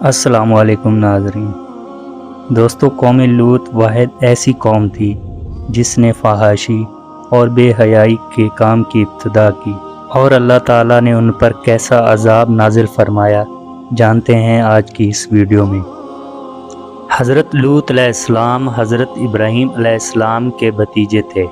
السلام علیکم ناظرین دوستو، قوم لوط واحد ایسی قوم تھی جس نے فحاشی اور بے حیائی کے کام کی ابتدا کی، اور اللہ تعالیٰ نے ان پر کیسا عذاب نازل فرمایا جانتے ہیں آج کی اس ویڈیو میں۔ حضرت لوط علیہ السلام حضرت ابراہیم علیہ السلام کے بھتیجے تھے۔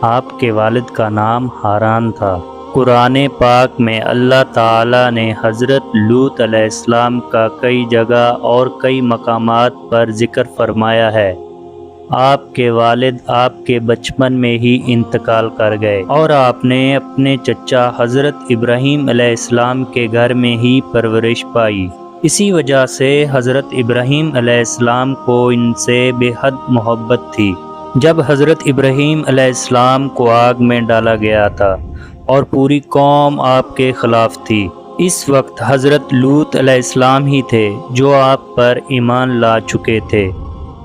آپ کے والد کا نام ہاران تھا۔ قرآن پاک میں اللہ تعالیٰ نے حضرت لوط علیہ السلام کا کئی جگہ اور کئی مقامات پر ذکر فرمایا ہے۔ آپ کے والد آپ کے بچپن میں ہی انتقال کر گئے اور آپ نے اپنے چچا حضرت ابراہیم علیہ السلام کے گھر میں ہی پرورش پائی۔ اسی وجہ سے حضرت ابراہیم علیہ السلام کو ان سے بے حد محبت تھی۔ جب حضرت ابراہیم علیہ السلام کو آگ میں ڈالا گیا تھا اور پوری قوم آپ کے خلاف تھی، اس وقت حضرت لوط علیہ السلام ہی تھے جو آپ پر ایمان لا چکے تھے۔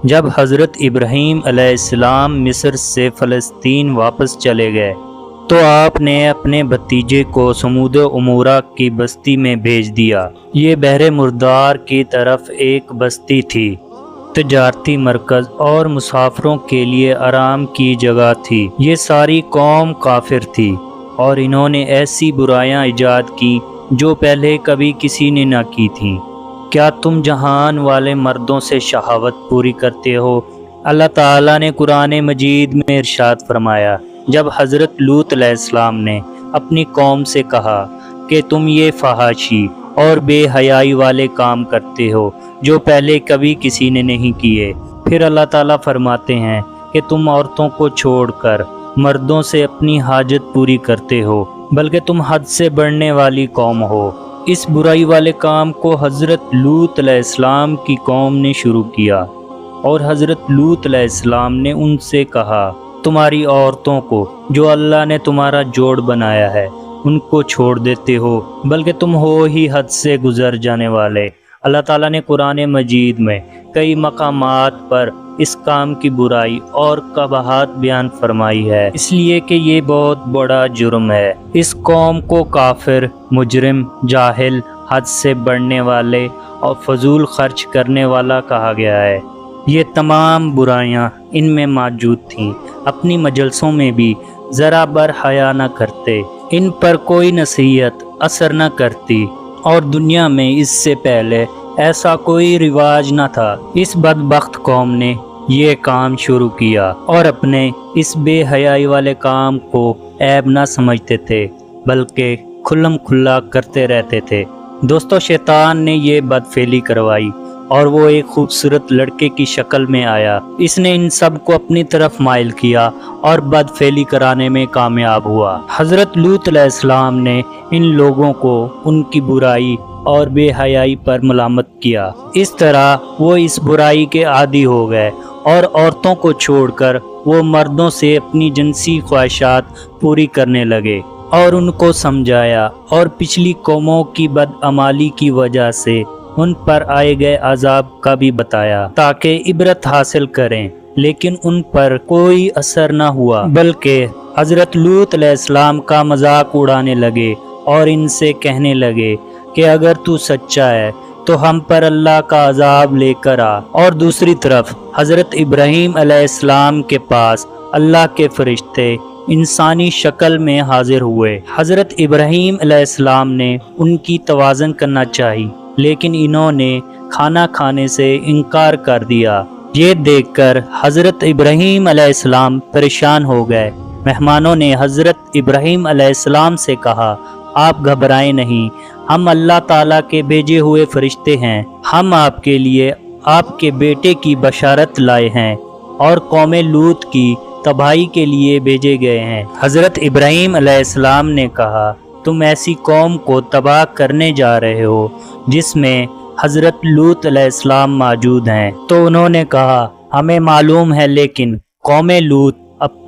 جب حضرت ابراہیم علیہ السلام مصر سے فلسطین واپس چلے گئے تو آپ نے اپنے بھتیجے کو سمود عمورہ کی بستی میں بھیج دیا۔ یہ بحر مردار کی طرف ایک بستی تھی، تجارتی مرکز اور مسافروں کے لیے آرام کی جگہ تھی۔ یہ ساری قوم کافر تھی اور انہوں نے ایسی برائیاں ایجاد کی جو پہلے کبھی کسی نے نہ کی تھیں۔ کیا تم جہان والے مردوں سے شہوت پوری کرتے ہو؟ اللہ تعالیٰ نے قرآن مجید میں ارشاد فرمایا جب حضرت لوط علیہ السلام نے اپنی قوم سے کہا کہ تم یہ فحاشی اور بے حیائی والے کام کرتے ہو جو پہلے کبھی کسی نے نہیں کیے۔ پھر اللہ تعالیٰ فرماتے ہیں کہ تم عورتوں کو چھوڑ کر مردوں سے اپنی حاجت پوری کرتے ہو، بلکہ تم حد سے بڑھنے والی قوم ہو۔ اس برائی والے کام کو حضرت لوط علیہ السلام کی قوم نے شروع کیا، اور حضرت لوط علیہ السلام نے ان سے کہا تمہاری عورتوں کو جو اللہ نے تمہارا جوڑ بنایا ہے ان کو چھوڑ دیتے ہو، بلکہ تم ہو ہی حد سے گزر جانے والے۔ اللہ تعالیٰ نے قرآن مجید میں کئی مقامات پر اس کام کی برائی اور قباحت بیان فرمائی ہے، اس لیے کہ یہ بہت بڑا جرم ہے۔ اس قوم کو کافر، مجرم، جاہل، حد سے بڑھنے والے اور فضول خرچ کرنے والا کہا گیا ہے۔ یہ تمام برائیاں ان میں موجود تھیں۔ اپنی مجلسوں میں بھی ذرا بر حیا نہ کرتے، ان پر کوئی نصیحت اثر نہ کرتی، اور دنیا میں اس سے پہلے ایسا کوئی رواج نہ تھا۔ اس بدبخت قوم نے یہ کام شروع کیا اور اپنے اس بے حیائی والے کام کو عیب نہ سمجھتے تھے، بلکہ کھلم کھلا کرتے رہتے تھے۔ دوستو، شیطان نے یہ بدفعلی کروائی اور وہ ایک خوبصورت لڑکے کی شکل میں آیا۔ اس نے ان سب کو اپنی طرف مائل کیا اور بدفعلی کرانے میں کامیاب ہوا۔ حضرت لوط علیہ السلام نے ان لوگوں کو ان کی برائی اور بے حیائی پر ملامت کیا۔ اس طرح وہ اس برائی کے عادی ہو گئے اور عورتوں کو چھوڑ کر وہ مردوں سے اپنی جنسی خواہشات پوری کرنے لگے، اور ان کو سمجھایا اور پچھلی قوموں کی بدعمالی کی وجہ سے ان پر آئے گئے عذاب کا بھی بتایا تاکہ عبرت حاصل کریں، لیکن ان پر کوئی اثر نہ ہوا، بلکہ حضرت لوط علیہ السلام کا مذاق اڑانے لگے اور ان سے کہنے لگے کہ اگر تو سچا ہے تو ہم پر اللہ کا عذاب لے کر آ۔ اور دوسری طرف حضرت ابراہیم علیہ السلام کے پاس اللہ کے فرشتے انسانی شکل میں حاضر ہوئے۔ حضرت ابراہیم علیہ السلام نے ان کی توازن کرنا چاہی، لیکن انہوں نے کھانا کھانے سے انکار کر دیا۔ یہ دیکھ کر حضرت ابراہیم علیہ السلام پریشان ہو گئے۔ مہمانوں نے حضرت ابراہیم علیہ السلام سے کہا آپ گھبرائیں نہیں، ہم اللہ تعالیٰ کے بھیجے ہوئے فرشتے ہیں، ہم آپ کے لیے آپ کے بیٹے کی بشارت لائے ہیں اور قوم لوط کی تباہی کے لیے بھیجے گئے ہیں۔ حضرت ابراہیم علیہ السلام نے کہا تم ایسی قوم کو تباہ کرنے جا رہے ہو جس میں حضرت لوط علیہ السلام موجود ہیں؟ تو انہوں نے کہا ہمیں معلوم ہے، لیکن قوم لوط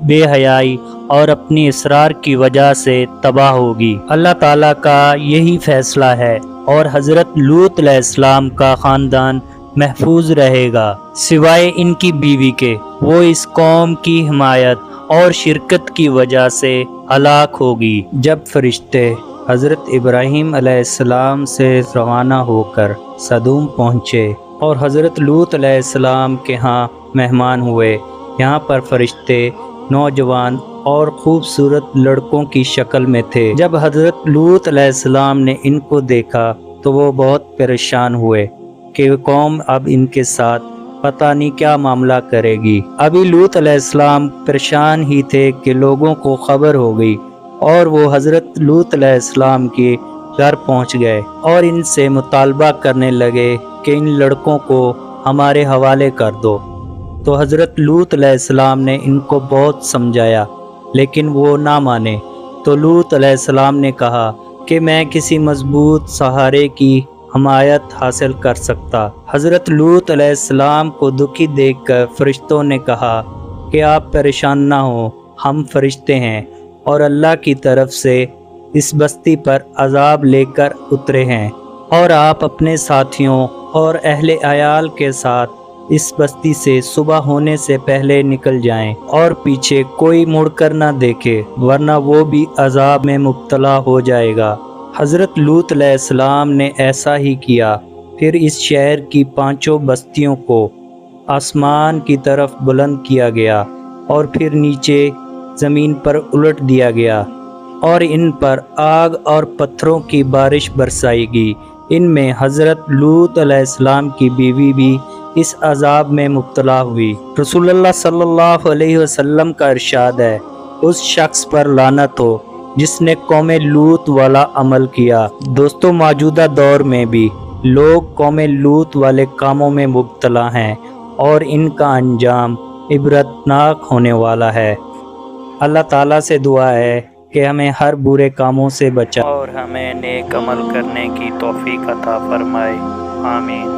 بے حیائی اور اپنی اصرار کی وجہ سے تباہ ہوگی۔ اللہ تعالیٰ کا یہی فیصلہ ہے اور حضرت لوط علیہ السلام کا خاندان محفوظ رہے گا سوائے ان کی بیوی کے۔ وہ اس قوم کی حمایت اور شرکت کی وجہ سے ہلاک ہوگی۔ جب فرشتے حضرت ابراہیم علیہ السلام سے روانہ ہو کر سدوم پہنچے اور حضرت لوط علیہ السلام کے ہاں مہمان ہوئے۔ یہاں پر فرشتے نوجوان اور خوبصورت لڑکوں کی شکل میں تھے۔ جب حضرت لوط علیہ السلام نے ان کو دیکھا تو وہ بہت پریشان ہوئے کہ قوم اب ان کے ساتھ پتہ نہیں کیا معاملہ کرے گی۔ ابھی لوط علیہ السلام پریشان ہی تھے کہ لوگوں کو خبر ہو گئی اور وہ حضرت لوط علیہ السلام کے گھر پہنچ گئے اور ان سے مطالبہ کرنے لگے کہ ان لڑکوں کو ہمارے حوالے کر دو۔ تو حضرت لوط علیہ السلام نے ان کو بہت سمجھایا لیکن وہ نہ مانے۔ تو لوط علیہ السلام نے کہا کہ میں کسی مضبوط سہارے کی حمایت حاصل کر سکتا۔ حضرت لوط علیہ السلام کو دکھی دیکھ کر فرشتوں نے کہا کہ آپ پریشان نہ ہوں، ہم فرشتے ہیں اور اللہ کی طرف سے اس بستی پر عذاب لے کر اترے ہیں، اور آپ اپنے ساتھیوں اور اہل عیال کے ساتھ اس بستی سے صبح ہونے سے پہلے نکل جائیں اور پیچھے کوئی مڑ کر نہ دیکھے ورنہ وہ بھی عذاب میں مبتلا ہو جائے گا۔ حضرت لوط علیہ السلام نے ایسا ہی کیا۔ پھر اس شہر کی 5 بستیوں کو آسمان کی طرف بلند کیا گیا اور پھر نیچے زمین پر الٹ دیا گیا اور ان پر آگ اور پتھروں کی بارش برسائی گئی۔ ان میں حضرت لوط علیہ السلام کی بیوی بھی اس عذاب میں مبتلا ہوئی۔ رسول اللہ صلی اللہ علیہ وسلم کا ارشاد ہے، اس شخص پر لعنت ہو جس نے قوم لوط والا عمل کیا۔ دوستو، موجودہ دور میں بھی لوگ قوم لوط والے کاموں میں مبتلا ہیں اور ان کا انجام عبرتناک ہونے والا ہے۔ اللہ تعالیٰ سے دعا ہے کہ ہمیں ہر برے کاموں سے بچائے اور ہمیں نیک عمل کرنے کی توفیق عطا فرمائے۔ آمین۔